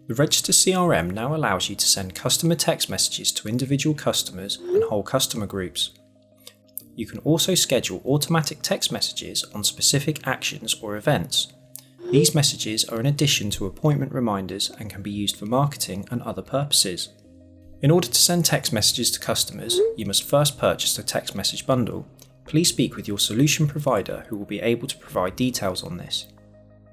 The Register CRM now allows you to send customer text messages to individual customers and whole customer groups. You can also schedule automatic text messages on specific actions or events. These messages are in addition to appointment reminders and can be used for marketing and other purposes. In order to send text messages to customers, you must first purchase a text message bundle. Please speak with your solution provider who will be able to provide details on this.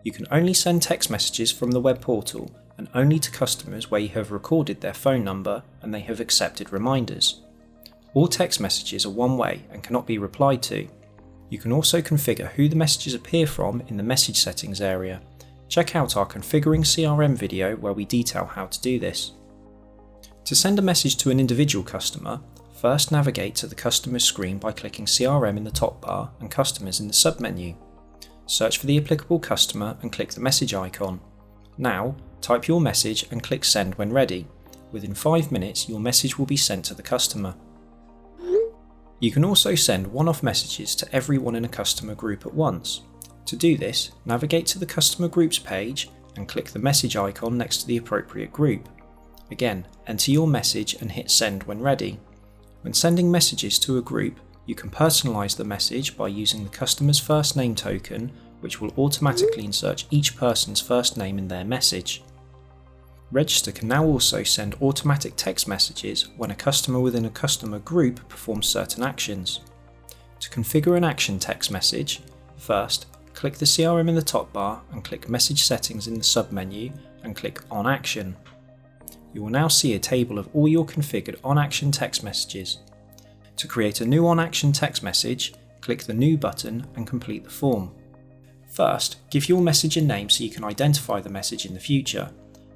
You can only send text messages from the web portal and only to customers where you have recorded their phone number and they have accepted reminders. All text messages are one-way and cannot be replied to. You can also configure who the messages appear from in the message settings area. Check out our Configuring CRM video where we detail how to do this. To send a message to an individual customer, first navigate to the customer's screen by clicking CRM in the top bar and Customers in the submenu. Search for the applicable customer and click the message icon. Now, type your message and click Send when ready. Within 5 minutes, your message will be sent to the customer. You can also send one-off messages to everyone in a customer group at once. To do this, navigate to the Customer Groups page and click the message icon next to the appropriate group. Again, enter your message and hit Send when ready. When sending messages to a group, you can personalize the message by using the customer's first name token, which will automatically insert each person's first name in their message. Register can now also send automatic text messages when a customer within a customer group performs certain actions. To configure an action text message, first, click the CRM in the top bar and click Message Settings in the submenu and click On Action. You will now see a table of all your configured on-action text messages. To create a new on-action text message, click the New button and complete the form. First, give your message a name so you can identify the message in the future.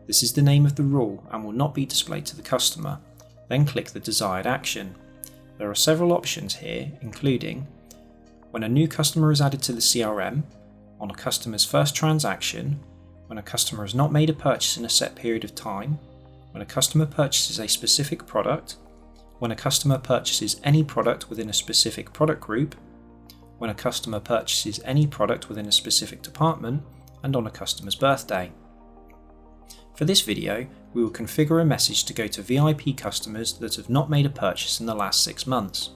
This is the name of the rule and will not be displayed to the customer. Then click the desired action. There are several options here, including when a new customer is added to the CRM, on a customer's first transaction, when a customer has not made a purchase in a set period of time, when a customer purchases a specific product, when a customer purchases any product within a specific product group, when a customer purchases any product within a specific department, and on a customer's birthday. For this video, we will configure a message to go to VIP customers that have not made a purchase in the last 6 months.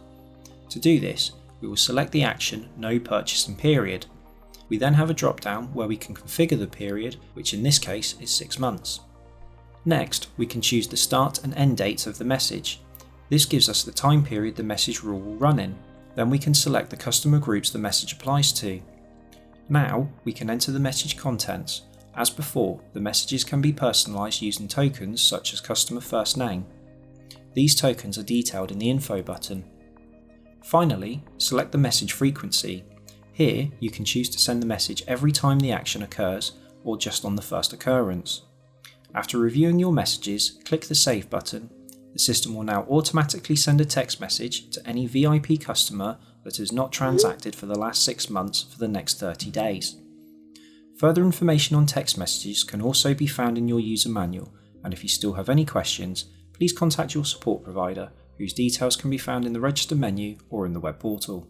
To do this, we will select the action No Purchasing Period. We then have a drop-down where we can configure the period, which in this case is 6 months. Next, we can choose the start and end dates of the message. This gives us the time period the message rule will run in. Then we can select the customer groups the message applies to. Now, we can enter the message contents. As before, the messages can be personalised using tokens such as customer first name. These tokens are detailed in the info button. Finally, select the message frequency. Here, you can choose to send the message every time the action occurs or just on the first occurrence. After reviewing your messages, click the Save button. The system will now automatically send a text message to any VIP customer that has not transacted for the last 6 months for the next 30 days. Further information on text messages can also be found in your user manual, and if you still have any questions, please contact your support provider, whose details can be found in the Register menu or in the web portal.